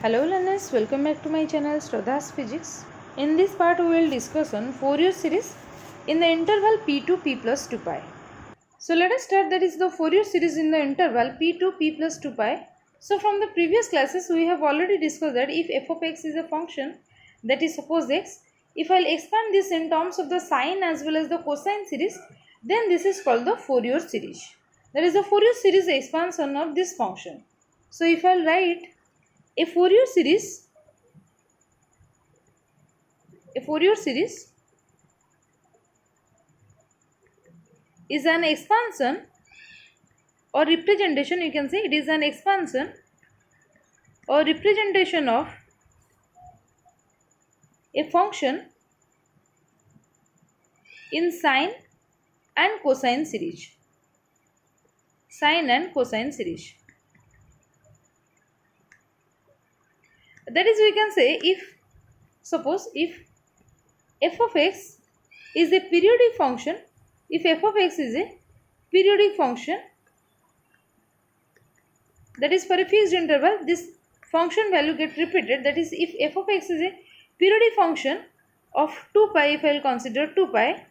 Hello learners, welcome back to my channel Shraddha's Physics. In this part we will discuss on Fourier series in the interval p to p plus 2 pi. So let us start, that is the Fourier series in the interval p to p plus 2 pi. So from the previous classes we have already discussed that if f of x is a function, that is suppose x, if I will expand this in terms of the sine as well as the cosine series, then this is called the Fourier series. That is the Fourier series expansion of this function. So if I will write a Fourier series is an expansion or representation, you can say it is an expansion or representation of a function in sine and cosine series. That is, we can say, if suppose if f of x is a periodic function, that is for a fixed interval, this function value get repeated. That is, if f of x is a periodic function of 2 pi, if I will consider 2 pi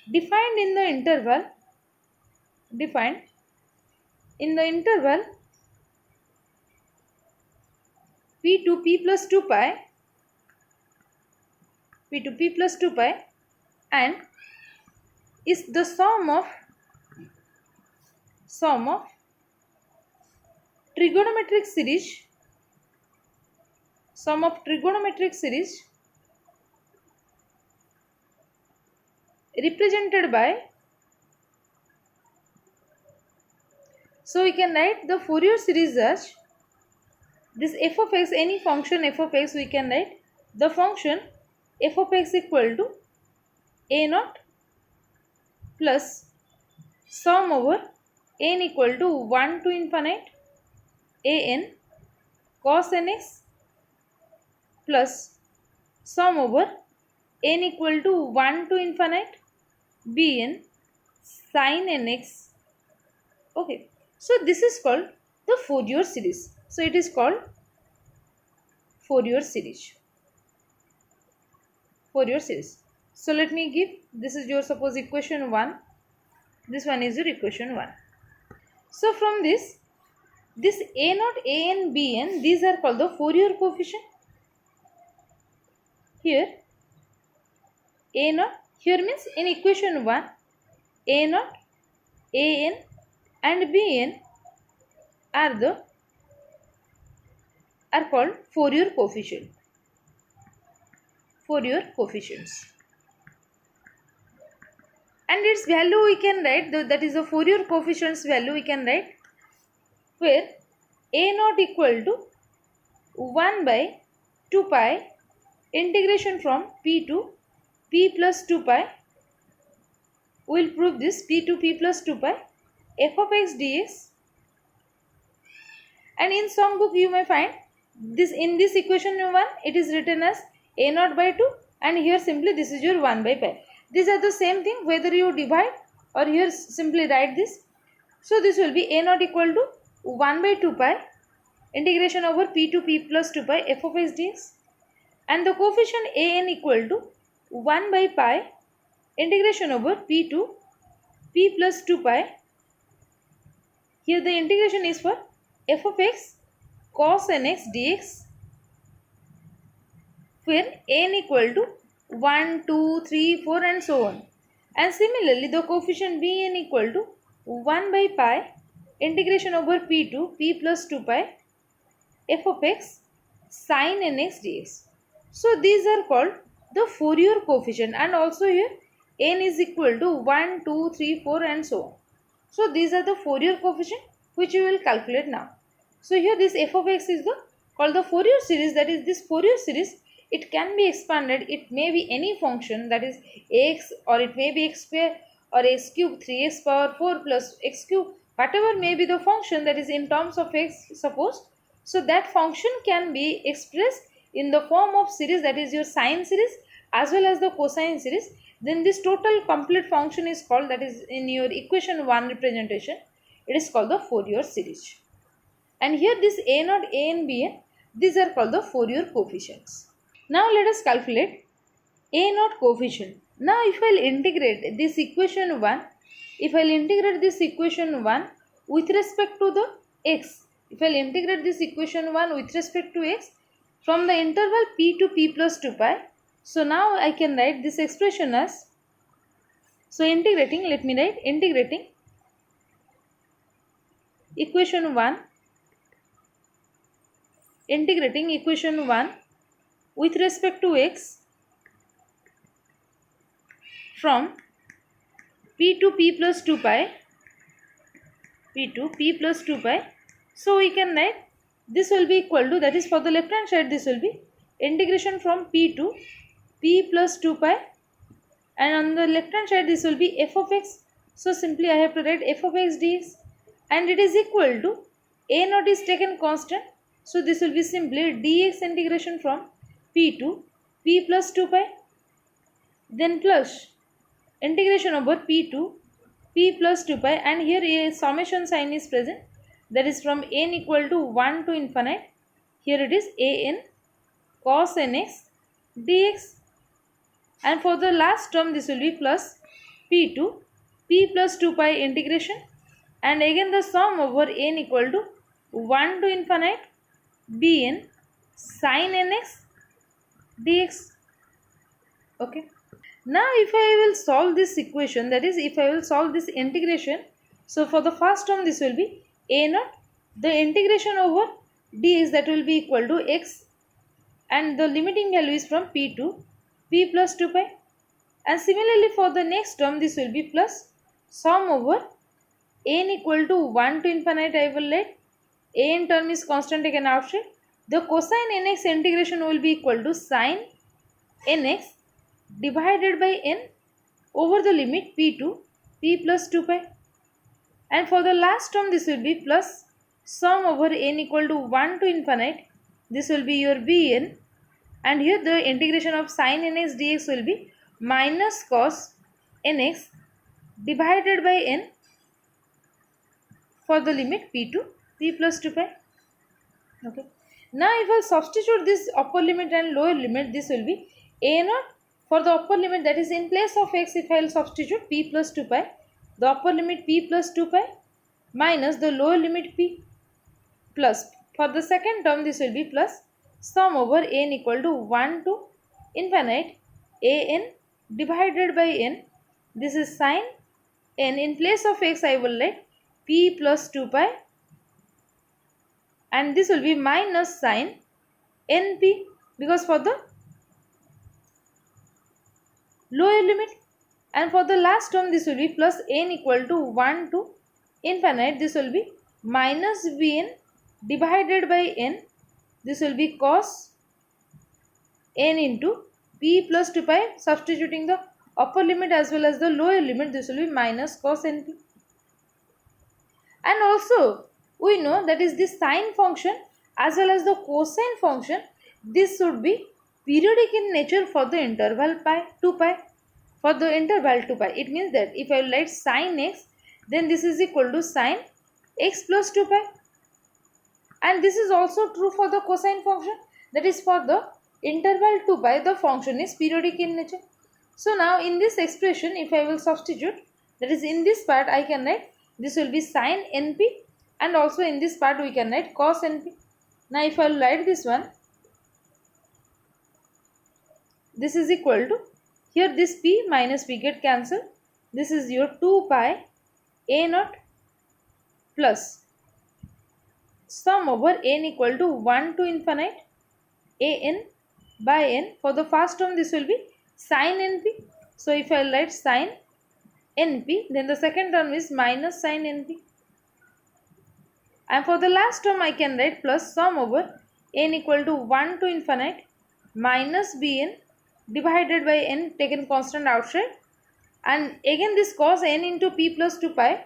defined in the interval p to p plus 2 pi and is the sum of trigonometric series represented by, so we can write the Fourier series as this f of x, any function f of x, we can write the function f of x equal to a naught plus sum over n equal to 1 to infinite a n cos nx plus sum over n equal to 1 to infinite b n sin nx. Okay, so this is called the Fourier series. So it is called Fourier series. So let me give, this is your suppose equation 1, this one is your equation 1. So from this a naught, a n, b n, these are called the Fourier coefficient. Here a naught, here means in equation 1 a naught, a n and b n are called Fourier coefficients. And its value we can write, that is the Fourier coefficients value we can write, where a naught equal to 1 by 2 pi integration from p to p plus 2 pi. We will prove this p to p plus 2 pi f of x dx, and in some book you may find this, in this equation 1 it is written as a naught by 2 and here simply this is your 1 by pi. These are the same thing whether you divide or here simply write this. So this will be a naught equal to 1 by 2 pi integration over p to p plus 2 pi f of x dx, and the coefficient a n equal to 1 by pi integration over p to p plus 2 pi. Here the integration is for f of x cos nx dx, where n equal to 1, 2, 3, 4 and so on. And similarly the coefficient bn equal to 1 by pi integration over p to p plus 2 pi f of x sin nx dx. So these are called the Fourier coefficient, and also here n is equal to 1, 2, 3, 4 and so on. So these are the Fourier coefficient which we will calculate now. So here this f of x is called the Fourier series. That is, this Fourier series, it can be expanded. It may be any function, that is ax, or it may be x square or x cube, 3x power 4 plus x cube, whatever may be the function that is in terms of x suppose. So that function can be expressed in the form of series, that is your sine series as well as the cosine series. Then this total complete function is called, that is in your equation 1 representation, it is called the Fourier series. And here this a naught, a n, b n, These are called the Fourier coefficients. Now let us calculate A naught coefficient. Now if I will integrate this equation 1, with respect to the x, if I will integrate this equation 1 with respect to x from the interval p to p plus 2 pi, so now I can write this expression as, so integrating, let me write integrating equation 1 with respect to x from p to p plus 2 pi, so we can write this will be equal to, that is for the left hand side, this will be integration from p to p plus 2 pi, and on the left hand side this will be f of x. So simply I have to write f of x dx, and it is equal to a naught is taken constant, so this will be simply dx integration from p to p plus 2 pi, then plus integration over p to p plus 2 pi, and here a summation sign is present, that is from n equal to 1 to infinite, here it is an cos nx dx, and for the last term this will be plus p to p plus 2 pi integration, and again the sum over n equal to 1 to infinite bn sin nx dx. Okay. Now if I will solve this equation, that is if I will solve this integration, so for the first term this will be a naught, the integration over dx, that will be equal to x, and the limiting value is from p to p plus 2 pi, and similarly for the next term this will be plus sum over n equal to 1 to infinite, I will let an term is constant taken outside, the cosine nx integration will be equal to sine nx divided by n over the limit p to p plus 2 pi, and for the last term this will be plus sum over n equal to 1 to infinite, this will be your bn, and here the integration of sin nx dx will be minus cos nx divided by n for the limit p to p plus 2 pi. Okay. Now if I substitute this upper limit and lower limit, this will be a naught for the upper limit, that is in place of x, if I will substitute p plus 2 pi, the upper limit p plus 2 pi minus the lower limit p, plus for the second term this will be plus sum over n equal to 1 to infinite an divided by n, this is sin n, in place of x I will let p plus 2 pi, and this will be minus sin np, because for the lower limit, and for the last term this will be plus n equal to 1 to infinite, this will be minus bn divided by n, this will be cos n into p plus 2 pi, substituting the upper limit as well as the lower limit, this will be minus cos np. And also we know that is this sine function as well as the cosine function, this should be periodic in nature for the interval pi 2 pi. For the interval 2 pi, it means that if I write sin x, then this is equal to sin x plus 2 pi, and this is also true for the cosine function, that is for the interval 2 pi the function is periodic in nature. So now in this expression if I will substitute, that is in this part I can write this will be sin np, and also in this part we can write cos np. Now if I will write this one, this is equal to, here this p minus p get cancelled, this is your 2 pi a naught plus sum over n equal to 1 to infinite an by n, for the first term this will be sin np, so if I write sin np, then the second term is minus sin np, and for the last term I can write plus sum over n equal to 1 to infinite minus bn divided by n taken constant outside, and again this cos n into p plus 2 pi,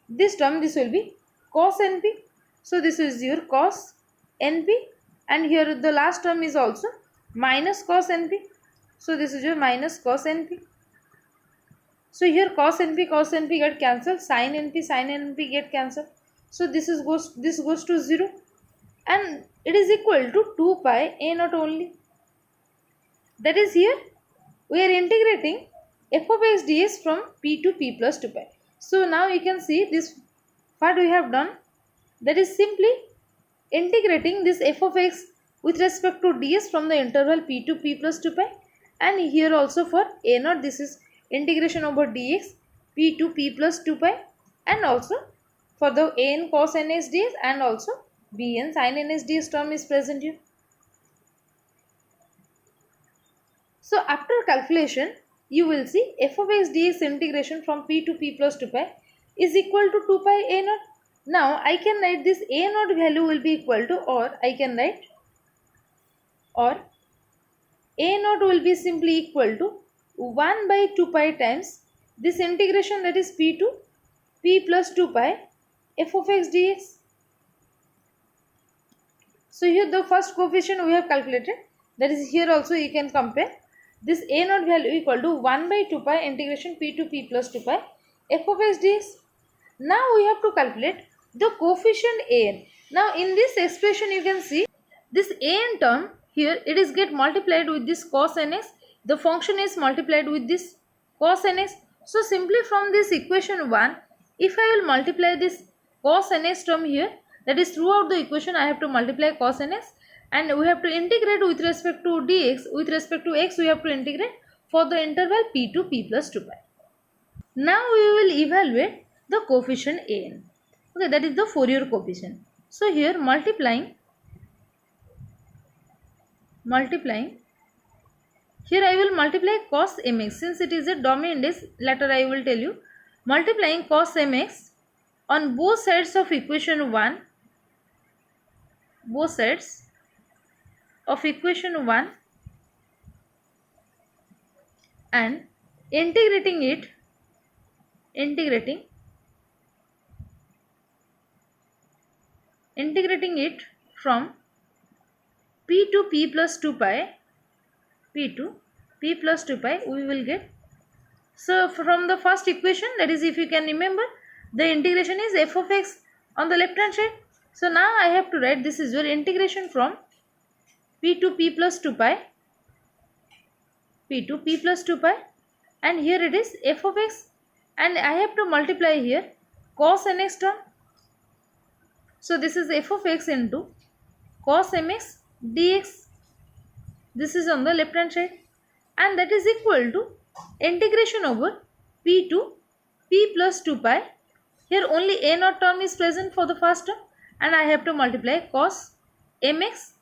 this term this will be cos np, so this is your cos np, and here the last term is also minus cos np, so this is your minus cos np. So here cos np get cancelled, sin np get cancelled, so this goes to 0, and it is equal to 2 pi a naught only. That is, here we are integrating f of x dx from p to p plus 2 pi. So now you can see this what we have done, that is simply integrating this f of x with respect to ds from the interval p to p plus 2 pi, and here also for a naught this is integration over dx p to p plus 2 pi, and also for the an cos nx ds and also bn sin nx ds term is present here. So after calculation you will see f of x dx integration from p to p plus 2 pi is equal to 2 pi a naught. Now I can write this a naught value will be equal to, or I can write, or a naught will be simply equal to 1 by 2 pi times this integration, that is p to p plus 2 pi f of x dx. So here the first coefficient we have calculated, that is here also you can compare this a naught value equal to 1 by 2 pi integration p to p plus 2 pi f of x dx. Now we have to calculate the coefficient an. Now in this expression you can see this an term here, it is get multiplied with this cos nx, the function is multiplied with this cos nx. So simply from this equation 1, if I will multiply this cos nx term here, that is throughout the equation I have to multiply cos nx, and we have to integrate with respect to dx, with respect to x we have to integrate for the interval p to p plus 2 pi. Now we will evaluate the coefficient an. Okay, that is the Fourier coefficient. So here multiplying, here I will multiply cos mx, since it is a domain index, later I will tell you. Multiplying cos mx on both sides of equation 1, both sides of equation 1, and integrating it, integrating it from p to p plus 2 pi, p to p plus 2 pi we will get. So from the first equation, that is, if you can remember, the integration is f of x on the left hand side. So now I have to write, this is your integration from p to p plus 2 pi, p to p plus 2 pi, and here it is f of x, and I have to multiply here cos nx term. So this is f of x into cos mx dx, this is on the left hand side, and that is equal to integration over p to p plus 2 pi. Here only a naught term is present for the first term, and I have to multiply cos mx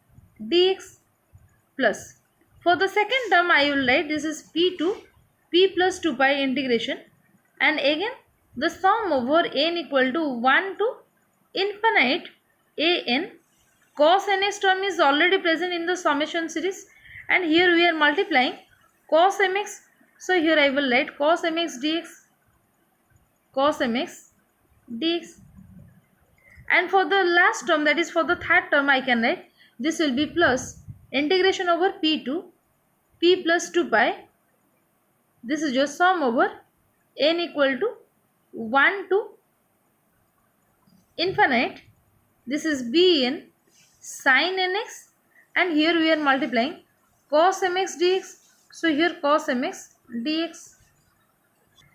dx, plus for the second term I will write, this is p to p plus 2 pi integration, and again the sum over n equal to 1 to infinite an. Cos nx term is already present in the summation series, and here we are multiplying cos mx. So here I will write cos mx dx, cos mx dx, and for the last term, that is for the third term, I can write this will be plus integration over p to p plus 2 pi. This is your sum over n equal to 1 to infinite, this is bn sin nx, and here we are multiplying cos mx dx. So here cos mx dx.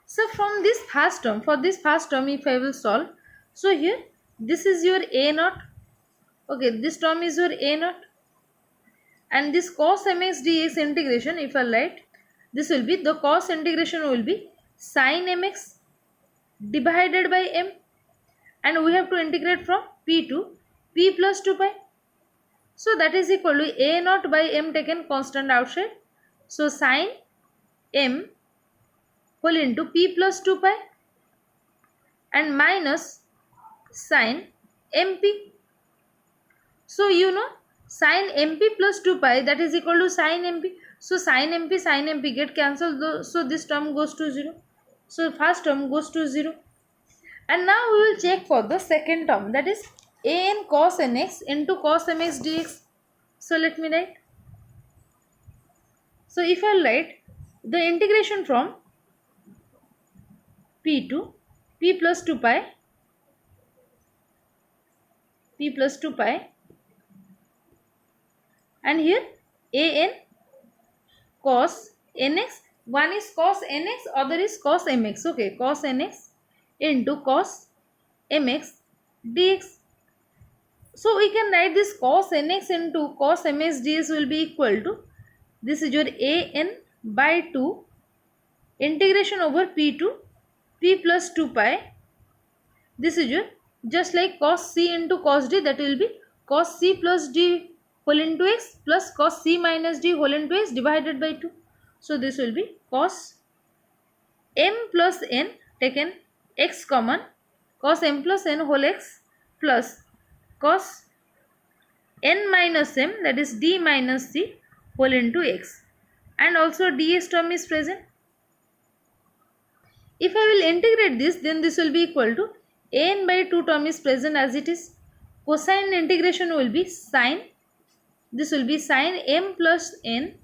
So from this first term, for this first term if I will solve, so here this is your a naught, okay, this term is your a naught, and this cos mx dx integration if I write, this will be, the cos integration will be sin mx divided by m, and we have to integrate from p to p plus 2 pi. So that is equal to a naught by m taken constant outside. So sin m whole into p plus 2 pi and minus sin mp. So you know sin mp plus 2 pi, that is equal to sin mp. So sin mp get cancelled. So this term goes to 0. So first term goes to 0. And now we will check for the second term, that is an cos nx into cos mx dx. So let me write. So if I write the integration from p to p plus 2 pi and here an cos nx, one is cos nx, other is cos mx. Okay, cos nx into cos mx dx. So we can write this cos nx into cos mx dx will be equal to, this is your an by 2 integration over p to p plus 2 pi. This is your just like cos c into cos d, that will be cos c plus d whole into x plus cos c minus d whole into x divided by 2. So this will be cos m plus n, taken x common, cos m plus n whole x plus cos n minus m, that is d minus c whole into x, and also ds term is present. If I will integrate this, then this will be equal to an by 2 term is present as it is. Cosine integration will be sine, this will be sine m plus n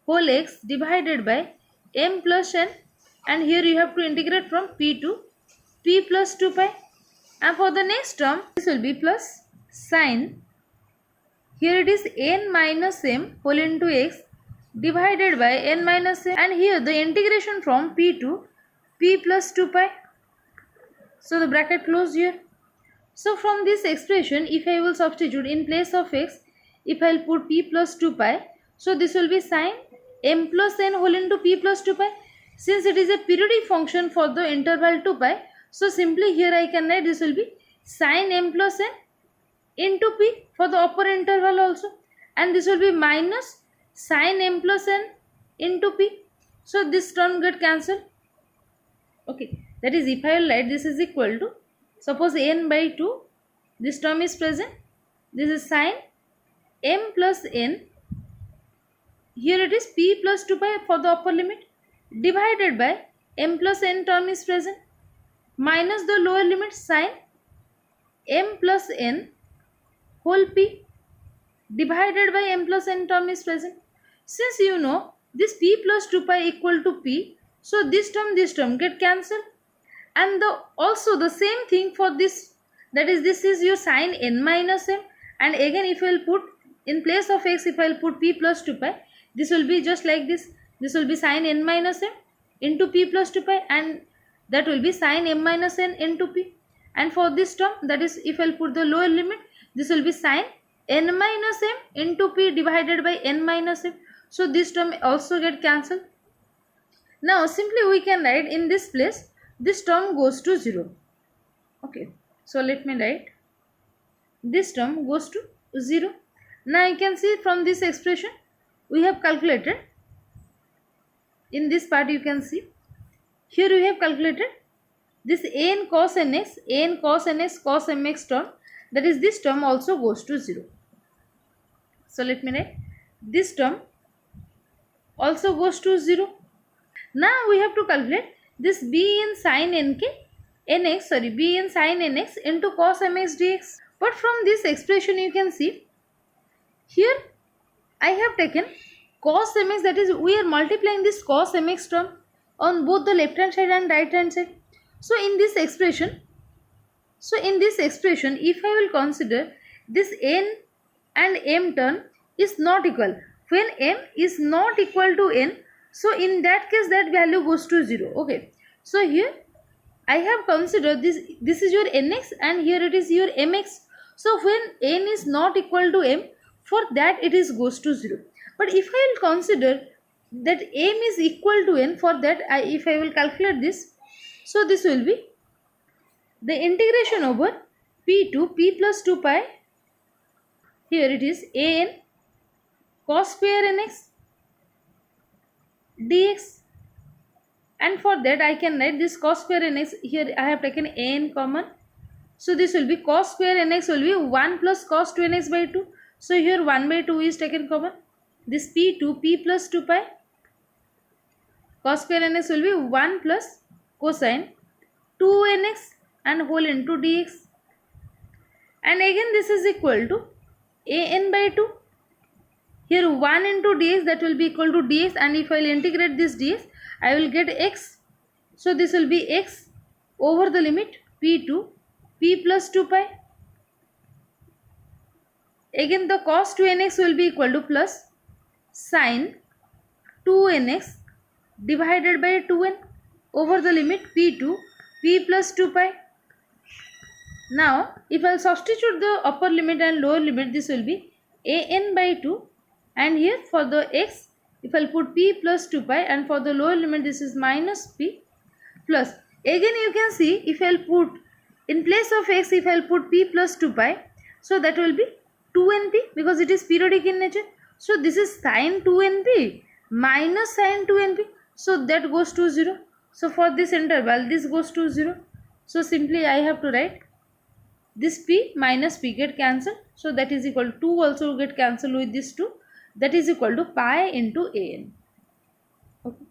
whole x divided by m plus n, and here you have to integrate from p to p plus 2 pi. And for the next term, this will be plus sine, here it is n minus m whole into x divided by n minus m, and here the integration from p to p plus 2 pi. So the bracket closed here. So from this expression, if I will substitute in place of x, if I will put p plus 2 pi, so this will be sine m plus n whole into p plus 2 pi. Since it is a periodic function for the interval 2 pi, so simply here I can write this will be sine m plus n into p for the upper interval also, and this will be minus sine m plus n into p. So this term get cancelled. Okay, that is if I will write this is equal to, suppose n by 2, this term is present, this is sine m plus n, here it is p plus 2 pi for the upper limit, divided by m plus n term is present, minus the lower limit sine m plus n whole p divided by m plus n term is present. Since you know this p plus 2 pi equal to p, so this term get cancelled, and also the same thing for this, that is this is your sine n minus m, and again if I will put in place of x, if I will put p plus 2 pi, this will be just like this, this will be sine n minus m into p plus 2 pi, and that will be sine m minus n into p. And for this term, that is if I will put the lower limit, this will be sine n minus m into p divided by n minus m. So this term also get cancelled. Now simply we can write in this place, this term goes to 0. Okay, so let me write this term goes to 0. Now you can see from this expression we have calculated, in this part you can see, here we have calculated this an cos nx cos mx term, that is this term also goes to 0. So let me write this term also goes to 0. Now we have to calculate this b in sin b in sin nx into cos mx dx. But from this expression you can see, here I have taken cos mx, that is we are multiplying this cos mx term on both the left hand side and right hand side. So in this expression, if I will consider this n and m term is not equal, when m is not equal to n, so in that case that value goes to 0. Okay, so here I have considered this is your nx and here it is your mx. So when n is not equal to m, for that it is goes to 0. But if I will consider that m is equal to n, for that if I will calculate this, so this will be the integration over p to p plus 2 pi, here it is an cos square nx dx, and for that I can write this cos square nx, here I have taken an common, so this will be cos square nx will be 1 plus cos 2nx by 2, so here 1 by 2 is taken common, this p to p plus 2 pi, cos square nx will be 1 plus cosine 2nx and whole into dx, and again this is equal to an by 2, here 1 into dx, that will be equal to dx, and if I will integrate this dx, I will get x, so this will be x over the limit p to p plus 2 pi. Again the cos 2nx will be equal to plus sin 2nx divided by 2n over the limit p to p plus 2 pi. Now if I substitute the upper limit and lower limit, this will be an by 2, and here for the x if I put p plus 2 pi, and for the lower limit this is minus p plus. Again you can see if I put in place of x, if I put p plus 2 pi, so that will be 2np because it is periodic in nature. So this is sin 2np minus sin 2np, so that goes to 0. So for this interval this goes to 0. So simply I have to write this p minus p get cancelled, so that is equal to 2 also get cancelled with this 2, that is equal to pi into an. Okay.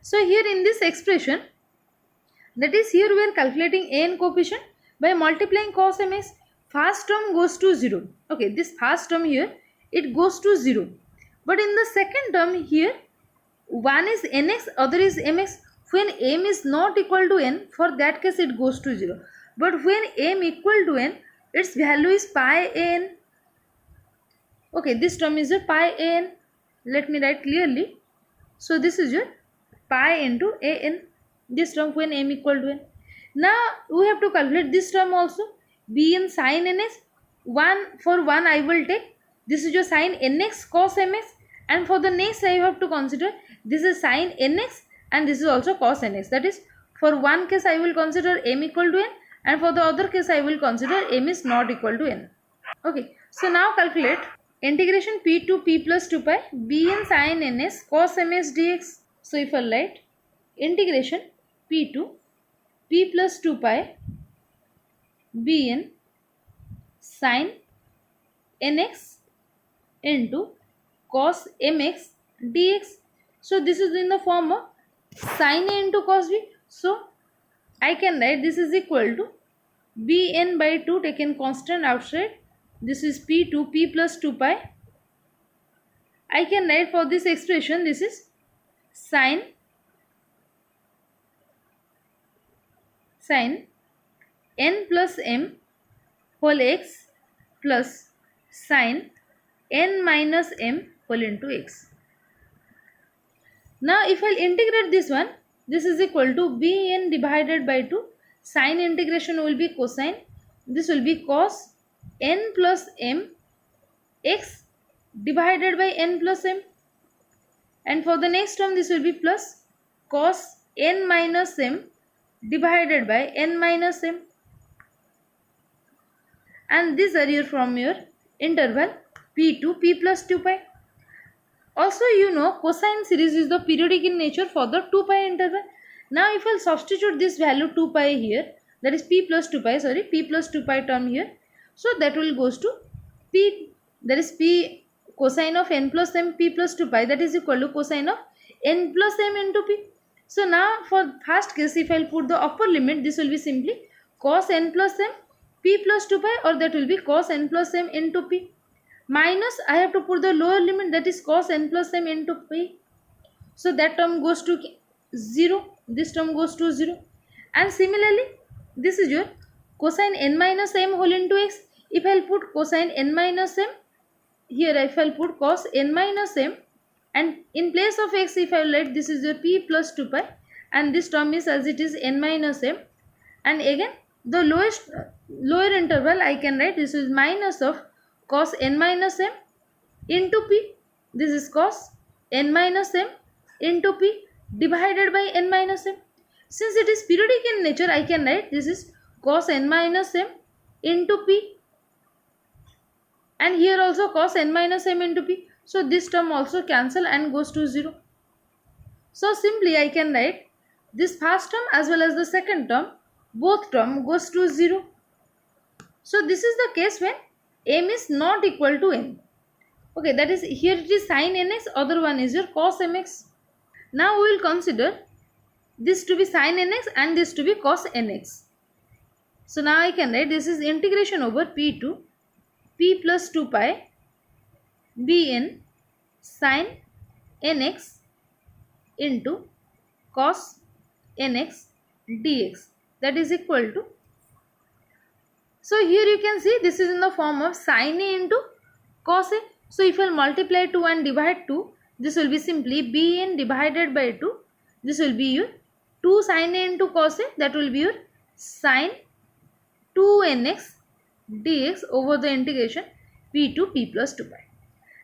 So here in this expression, that is here we are calculating an coefficient by multiplying cos mx. First term goes to 0. Okay, this first term here it goes to 0, but in the second term here one is nx, other is mx. When m is not equal to n, for that case it goes to 0, but when m equal to n, its value is pi an. Okay, this term is your pi an. Let me write clearly. So this is your pi into an, this term when m equal to n. Now we have to calculate this term also, bn sin nx. One for one I will take, this is your sin nx cos mx, and for the next I have to consider this is sin nx and this is also cos nx. That is, for one case I will consider m equal to n, and for the other case I will consider m is not equal to n. Okay, so now calculate integration p to p plus 2 pi bn sin ns cos mx dx. So if I write integration p to p plus 2 pi bn sin nx into cos mx dx. So this is in the form of sin a into cos b. So I can write this is equal to bn by 2 taken constant outside. This is p to p plus 2 pi. I can write for this expression this is sin n plus m whole x plus sin n minus m whole into x. Now if I integrate this one, this is equal to bn divided by 2. Sin integration will be cosine. This will be cos n plus m x divided by n plus m, and for the next term this will be plus cos n minus m divided by n minus m, and these are your from your interval p to p plus 2 pi. Also you know cosine series is the periodic in nature for the 2 pi interval. Now if I substitute this value 2 pi here, that is p plus 2 pi, sorry, p plus 2 pi term here, so that will goes to p, that is p cosine of n plus m p plus 2 pi, that is equal to cosine of n plus m into p. So now for first case if I will put the upper limit, this will be simply cos n plus m p plus 2 pi, or that will be cos n plus m into p, minus I have to put the lower limit, that is cos n plus m into p. So that term goes to 0, this term goes to 0, and similarly this is your cosine n minus m whole into x. If I will put cosine n minus m, here if I will put cos n minus m, and in place of x if I will write this is your p plus 2 pi, and this term is as it is n minus m, and again the lower interval I can write this is minus of cos n minus m into p, this is cos n minus m into p divided by n minus m. Since it is periodic in nature, I can write this is cos n minus m into p, and here also cos n minus m into p. So this term also cancel and goes to 0. So simply I can write this first term as well as the second term, both term goes to 0. So this is the case when m is not equal to n. Okay, that is here it is sin nx, other one is your cos mx. Now we will consider this to be sin nx and this to be cos nx. So now I can write this is integration over p to p plus 2 pi bn sin nx into cos nx dx, that is equal to So here you can see this is in the form of sin A into cos A. So if I multiply 2 and divide 2, this will be simply bn divided by 2. This will be your 2 sin A into cos A, that will be your sin 2nx dx over the integration p to p plus 2 pi.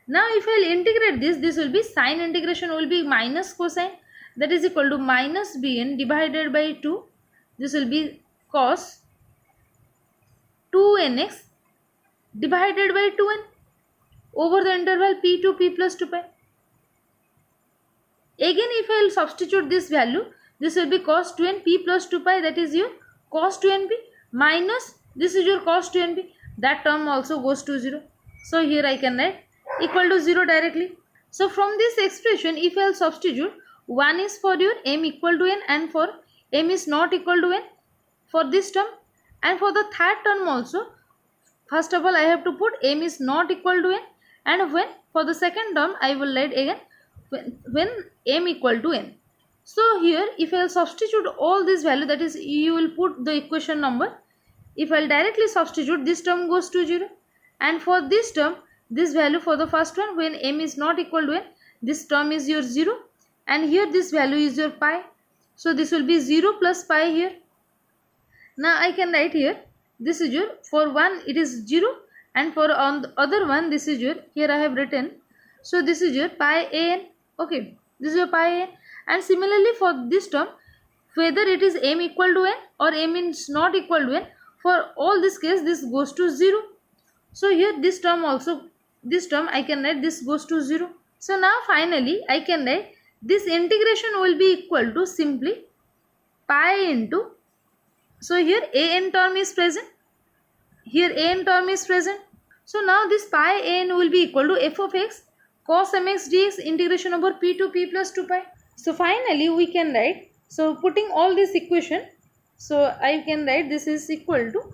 Now if I will integrate this, this will be sin integration will be minus cosine, that is equal to minus bn divided by 2. This will be cos 2nx divided by 2n over the interval p to p plus 2 pi. Again if I will substitute this value, this will be cos 2n p plus 2 pi, that is your cos 2np minus this is your cos 2np, that term also goes to 0. So here I can write equal to 0 directly. So from this expression if I will substitute, 1 is for your m equal to n and for m is not equal to n for this term, and for the third term also, first of all I have to put m is not equal to n, and when for the second term I will write again when m equal to n. So here if I will substitute all this value, that is you will put the equation number. If I will directly substitute, this term goes to 0, and for this term, this value for the first one when m is not equal to n, this term is your 0, and here this value is your pi. So this will be 0 plus pi here. Now I can write here, this is your, for one it is 0, and for on the other one this is your, here I have written, so this is your pi an. Okay, this is your pi an, and similarly for this term, whether it is m equal to n or m is not equal to n, for all this case this goes to 0. So here this term also, this term I can write this goes to 0. So now finally I can write this integration will be equal to simply pi into, so here an term is present, here an term is present. So now this pi an will be equal to f of x cos mx dx integration over p to p plus 2 pi. So finally we can write, so putting all this equation, so I can write this is equal to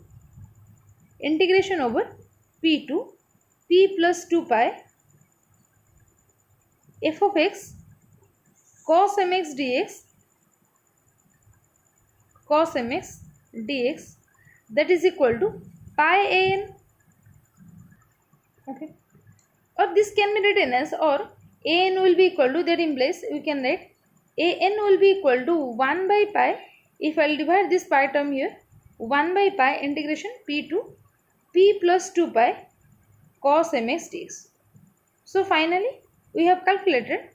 integration over p to p plus 2 pi f of x cos mx dx cos mx dx, that is equal to pi an. Okay, or this can be written as, or an will be equal to, that implies we can write an will be equal to 1 by pi, if I will divide this pi term here, 1 by pi integration p to p plus 2 pi cos mx dx. So finally we have calculated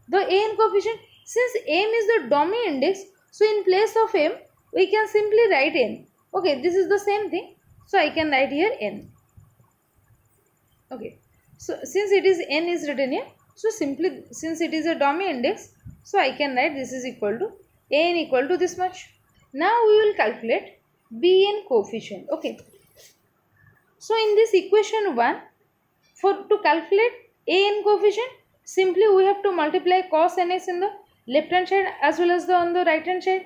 the an coefficient. Since m is the dominant index, so in place of m we can simply write n. Okay, this is the same thing, so I can write here n. Okay, so since it is n is written here, so simply since it is a dominant index, so I can write this is equal to an equal to this much. Now we will calculate bn coefficient. Okay, so in this equation 1, for to calculate an coefficient, simply we have to multiply cos nx in the left hand side as well as the on the right hand side.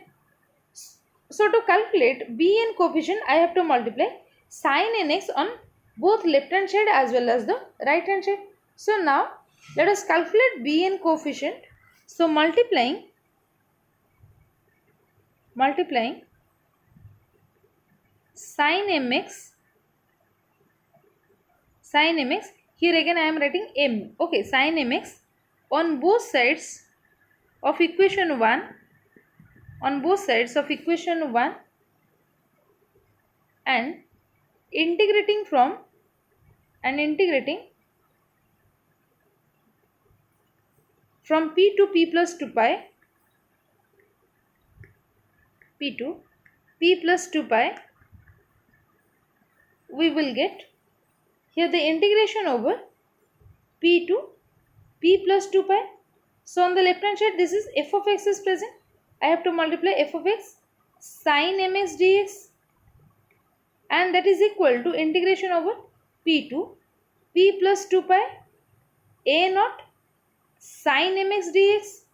So to calculate bn coefficient, I have to multiply sin nx on both left hand side as well as the right hand side. So now let us calculate bn coefficient. So multiplying sin mx, here again I am writing m. Okay, sin mx on both sides of equation 1, and integrating from p to p plus 2 pi, we will get here the integration over p to p plus 2 pi. So on the left hand side this is f of x is present, I have to multiply f of x sin mx dx, and that is equal to integration over p to p plus 2 pi a naught sin mx dx,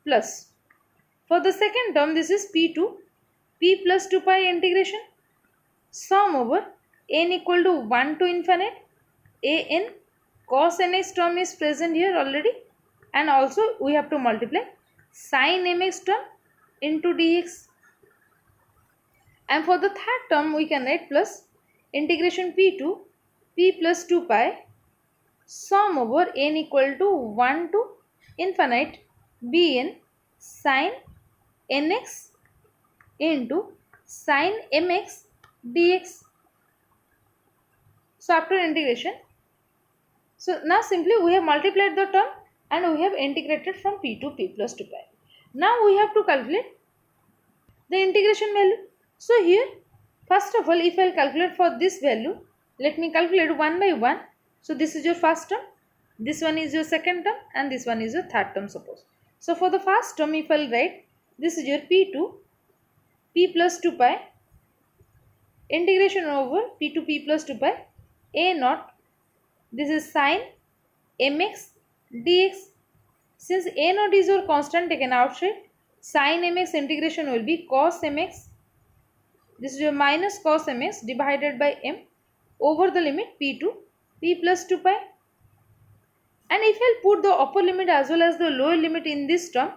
plus for the second term this is p to p plus 2 pi integration sum over n equal to 1 to infinite an cos nx term is present here already, and also we have to multiply sin mx term into dx. And for the third term we can write plus integration p to p plus 2 pi sum over n equal to 1 to infinite bn sin nx into sin mx dx. So after integration, so now simply we have multiplied the term and we have integrated from p to p plus 2 pi. Now we have to calculate the integration value. So here first of all, if I will calculate for this value, let me calculate one by one. So this is your first term, this one is your second term, and this one is your third term suppose. So for the first term, if I will write, this is your p to p plus 2 pi integration over p to p plus 2 pi a naught, this is sin mx dx. Since a naught is your constant taken outside, sin mx integration will be cos mx, this is your minus cos mx divided by m over the limit p to p plus 2 pi. And if I put the upper limit as well as the lower limit in this term,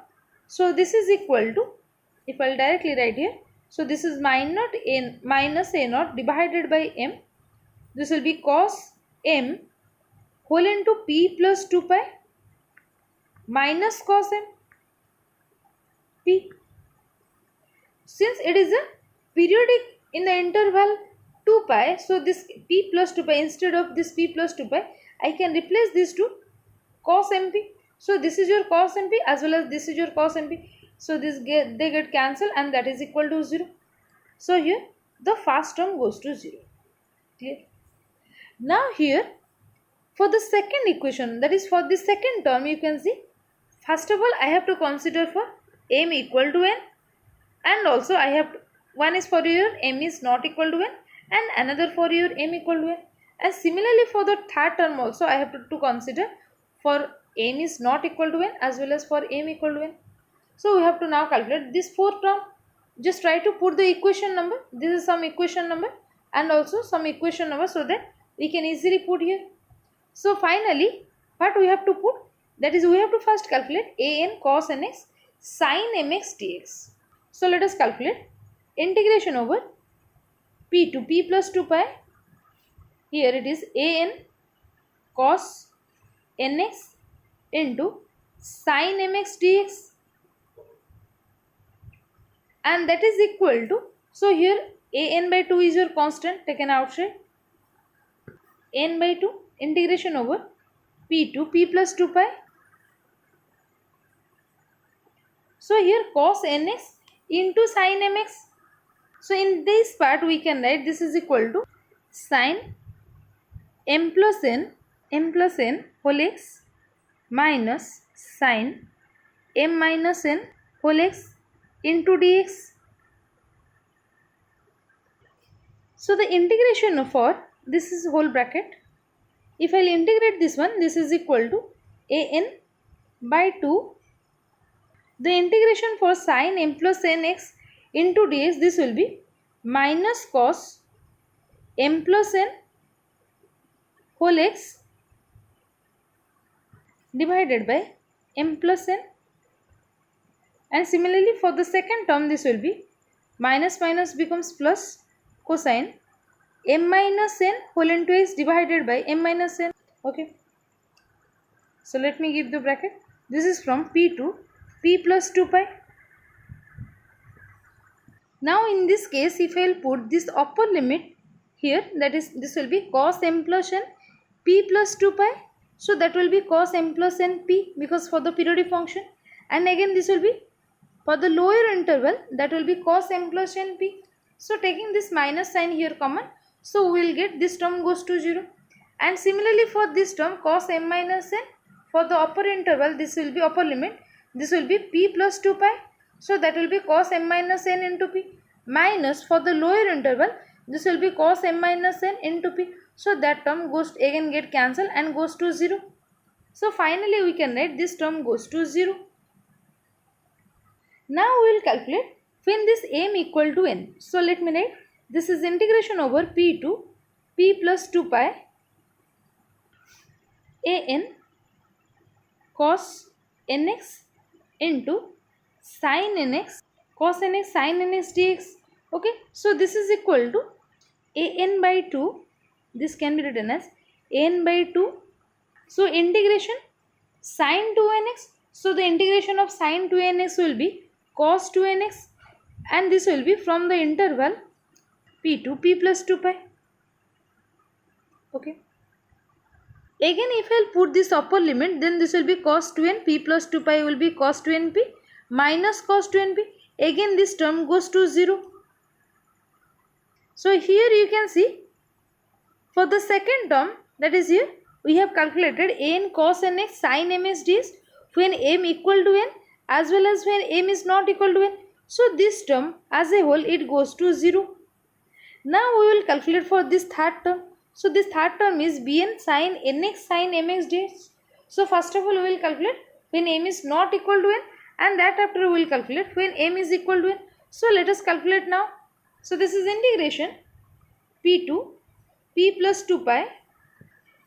so this is equal to, if I will directly write here, so this is minus a naught divided by m, this will be cos m whole into p plus 2 pi minus cos m p. Since it is a periodic in the interval 2 pi, so this p plus 2 pi, instead of this p plus 2 pi, I can replace this to cos mp. So this is your cos mp as well as this is your cos mp. So they get cancelled and that is equal to 0. So here the first term goes to 0. Clear? Now here for the second equation, that is for the second term, you can see first of all I have to consider for m equal to n, and also I have to, one is for your m is not equal to n and another for your m equal to n. And similarly for the third term also I have to consider for m is not equal to n as well as for m equal to n. So we have to now calculate this fourth term. Just try to put the equation number. This is some equation number and also some equation number, so that we can easily put here. So finally what we have to put, that is we have to first calculate an cos nx sin mx dx. So let us calculate integration over p to p plus 2 pi. Here it is an cos nx into sin mx dx, and that is equal to, so here an by 2 is your constant taken outside, n by 2 integration over p to p plus 2 pi. So here cos nx into sin mx. So in this part we can write this is equal to sin m plus n whole x minus sin m minus n whole x into dx. So the integration for this is whole bracket. If I will integrate this one, this is equal to an by 2. The integration for sin m plus nx into dx, this will be minus cos m plus n whole x divided by m plus n. And similarly for the second term, this will be minus minus becomes plus cosine m minus n whole into x divided by m minus n. Okay. So let me give the bracket. This is from p to p plus 2 pi. Now in this case, if I will put this upper limit here, that is this will be cos m plus n p plus 2 pi. So that will be cos m plus n p, because for the periodic function. And again this will be for the lower interval, that will be cos m plus n p. So taking this minus sign here common, so we will get this term goes to 0. And similarly for this term cos m minus n, for the upper interval, this will be upper limit, this will be p plus 2 pi. So that will be cos m minus n into p, minus for the lower interval, this will be cos m minus n into p. So that term goes to, again get cancelled and goes to 0. So finally we can write this term goes to 0. Now we will calculate when this m equal to n. So let me write, this is integration over p to p plus 2 pi an cos nx into sin nx cos nx sin nx dx. Okay, so this is equal to an by 2. This can be written as an by 2. So integration sine 2nx. So the integration of sine 2nx will be cos 2nx, and this will be from the interval p to p plus 2 pi. Okay. Again, if I will put this upper limit, then this will be cos 2n, p plus 2 pi will be cos 2np minus cos 2np. Again, this term goes to 0. So here you can see, for the second term, that is here, we have calculated an cos nx sin ms dx when m equal to n as well as when m is not equal to n. So this term as a whole, it goes to 0. Now we will calculate for this third term. So this third term is bn sin nx sin mx dx. So first of all, we will calculate when m is not equal to n, and that after we will calculate when m is equal to n. So let us calculate now. So this is integration p to p plus 2 pi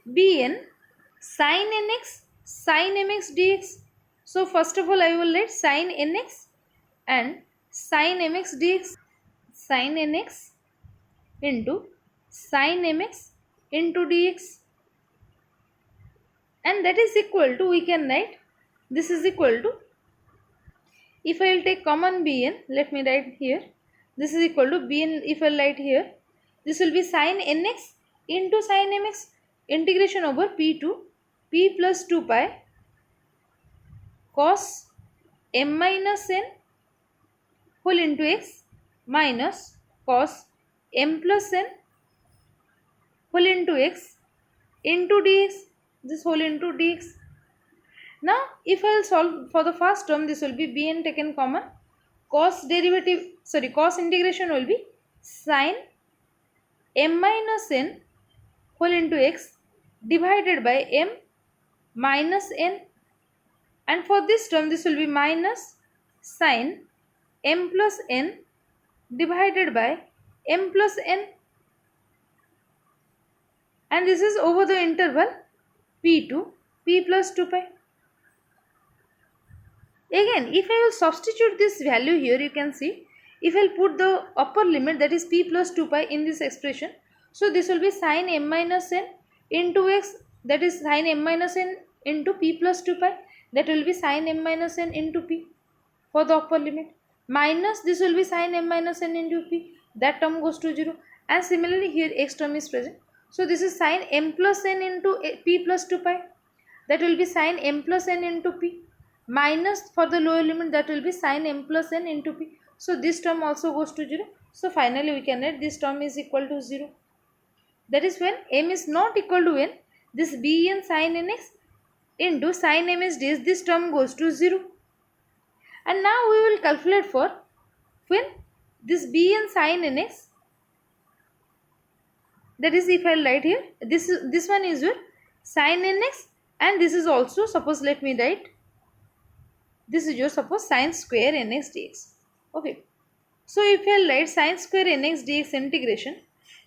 bn sin nx sin mx dx. So first of all, I will write sin nx and sin mx dx. Sin nx into sin mx into dx, and that is equal to, we can write, this is equal to, if I will take common bn, let me write here, this is equal to bn, if I will write here, this will be sin nx into sin mx, integration over p to p plus 2 pi cos m minus n whole into x minus cos m plus n whole into x into dx, this whole into dx. Now if I will solve for the first term, this will be bn taken common, cos integration will be sin m minus n whole into x divided by m minus n, and for this term this will be minus sin m plus n divided by m plus n, and this is over the interval p to p plus 2 pi. Again, if I will substitute this value here, you can see, if I will put the upper limit, that is p plus 2 pi, in this expression, so this will be sin m minus n into x, that is sin m minus n into p plus 2 pi, that will be sin m minus n into p for the upper limit, minus this will be sin m minus n into p, that term goes to 0, and similarly here x term is present. So this is sin m plus n into p plus 2 pi, that will be sin m plus n into p, minus for the lower limit, that will be sin m plus n into p. So this term also goes to 0. So finally we can write this term is equal to 0. That is when m is not equal to n, this bn sin nx into sin ms ds, this term goes to 0. And now we will calculate for when this bn sin nx, that is, if I write here, this one is your sin nx, and this is also, suppose let me write, this is your suppose sin square nx dx. Okay, so if I write sin square nx dx integration,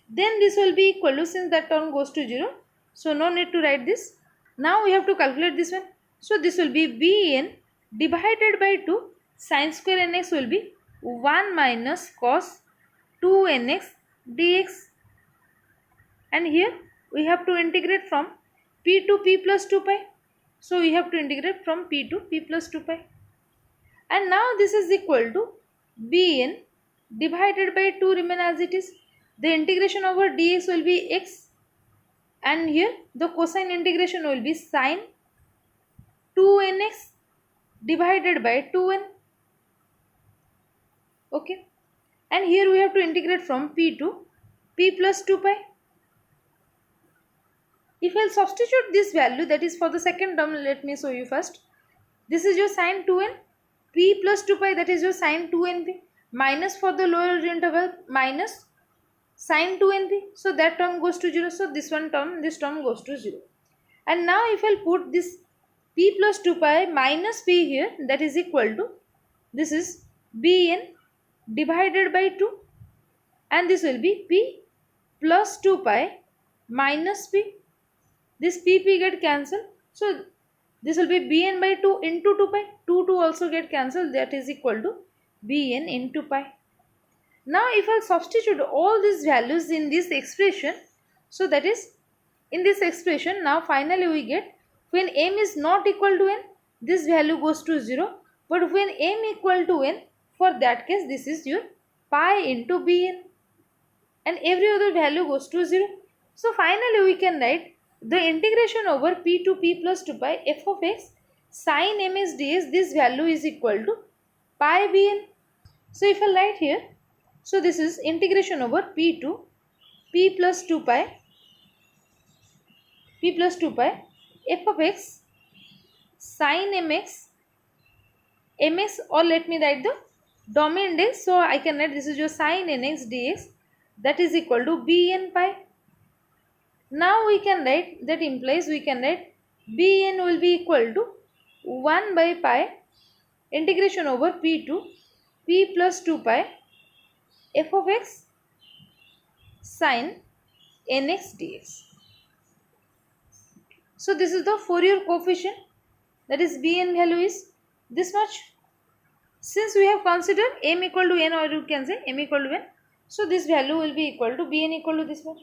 then this will be equal to, since that term goes to 0, so no need to write this. Now we have to calculate this one. So this will be bn divided by 2 sin square nx will be 1 minus cos 2nx dx, and here we have to integrate from p to p plus 2 pi. So we have to integrate from p to p plus 2 pi, and now this is equal to bn divided by 2 remain as it is. The integration over dx will be x, and here the cosine integration will be sin 2nx divided by 2n. Okay, and here we have to integrate from p to p plus 2 pi. If I will substitute this value, that is for the second term, let me show you first. This is your sin 2n, p plus 2 pi, that is your sin 2np, minus for the lower interval minus sin 2np, so that term goes to 0, so this term goes to 0. And now if I will put this p plus 2 pi minus p here, that is equal to, this is bn divided by 2, and this will be p plus 2 pi minus p. This p get cancelled, so this will be bn by 2 into 2 pi, 2 also get cancelled, that is equal to bn into pi. Now if I substitute all these values in this expression, so that is in this expression, now finally we get when m is not equal to n, this value goes to 0, but when m equal to n, for that case this is your pi into bn, and every other value goes to 0. So finally we can write the integration over p to p plus 2 pi f of x sin ms ds, this value is equal to pi bn. So if I write here, so this is integration over p to p plus 2 pi f of x sin mx, or let me write the domain index, so I can write this is your sin nx dx, that is equal to bn pi. Now we can write, that implies we can write bn will be equal to 1 by pi integration over p to p plus 2 pi f of x sin nx dx. So this is the Fourier coefficient, that is bn value is this much. Since we have considered m equal to n, or you can say m equal to n, so this value will be equal to bn equal to this much.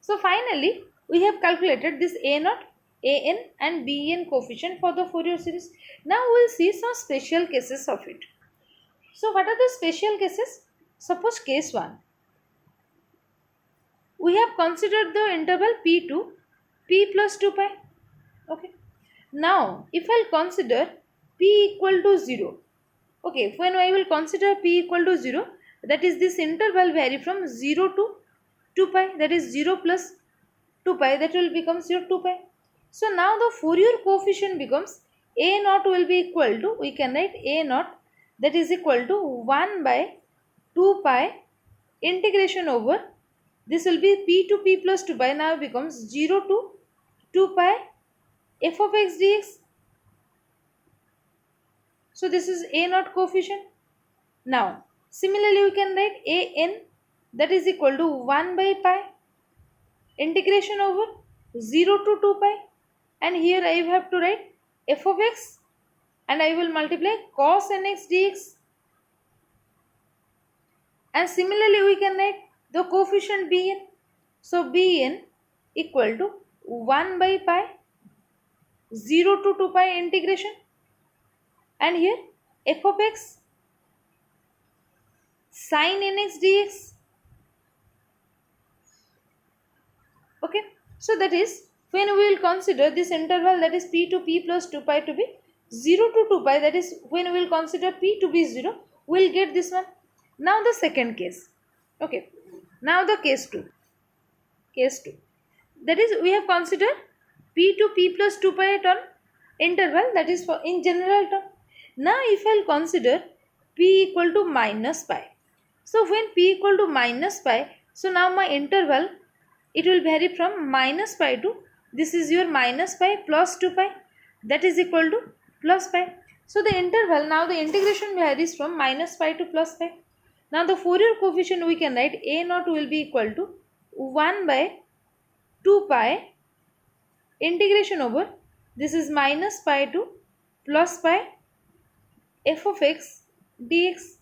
So finally we have calculated this a naught, an and bn coefficient for the Fourier series. Now we will see some special cases of it. So what are the special cases? Suppose case 1. We have considered the interval p to p plus 2 pi. Okay. Now if I will consider p equal to 0. Okay, when I will consider p equal to 0, that is this interval vary from 0 to 2 pi, that is 0 plus 2 pi, that will become 0 2 pi. So now the Fourier coefficient becomes a naught will be equal to, we can write a naught, that is equal to 1 by 2 pi integration over, this will be p to p plus 2 pi, now becomes 0 to 2 pi f of x dx. So this is a naught coefficient. Now similarly we can write a n, that is equal to 1 by pi integration over 0 to 2 pi, and here I have to write f of x, and I will multiply cos nx dx. And similarly we can write the coefficient bn. So bn equal to 1 by pi 0 to 2 pi integration, and here f of x sin nx dx. Okay, so that is when we will consider this interval, that is p to p plus 2 pi to be 0 to 2 pi, that is when we will consider p to be 0, we will get this one. Now the second case. Okay, now the case 2. Case 2, that is we have considered p to p plus 2 pi term interval, that is for in general term. Now if I will consider p equal to minus pi. So when p equal to minus pi, so now my interval, it will vary from minus pi to, this is your minus pi plus 2 pi, that is equal to plus pi. So the interval, now the integration varies from minus pi to plus pi. Now the Fourier coefficient we can write a naught will be equal to 1 by 2 pi integration over, this is minus pi to plus pi f of x dx.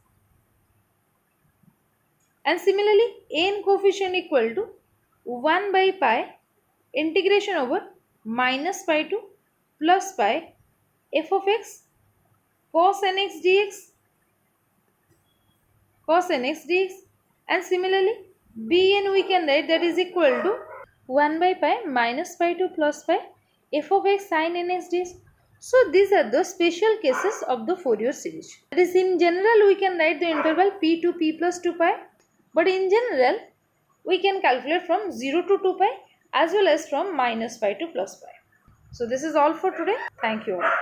And similarly n coefficient equal to 1 by pi integration over minus pi to plus pi f of x cos nx dx, and similarly bn we can write, that is equal to 1 by pi minus pi to plus pi f of x sin nx dx. So these are the special cases of the Fourier series. That is, in general we can write the interval p to p plus 2 pi, but in general we can calculate from 0 to 2 pi as well as from minus pi to plus pi. So this is all for today. Thank you all.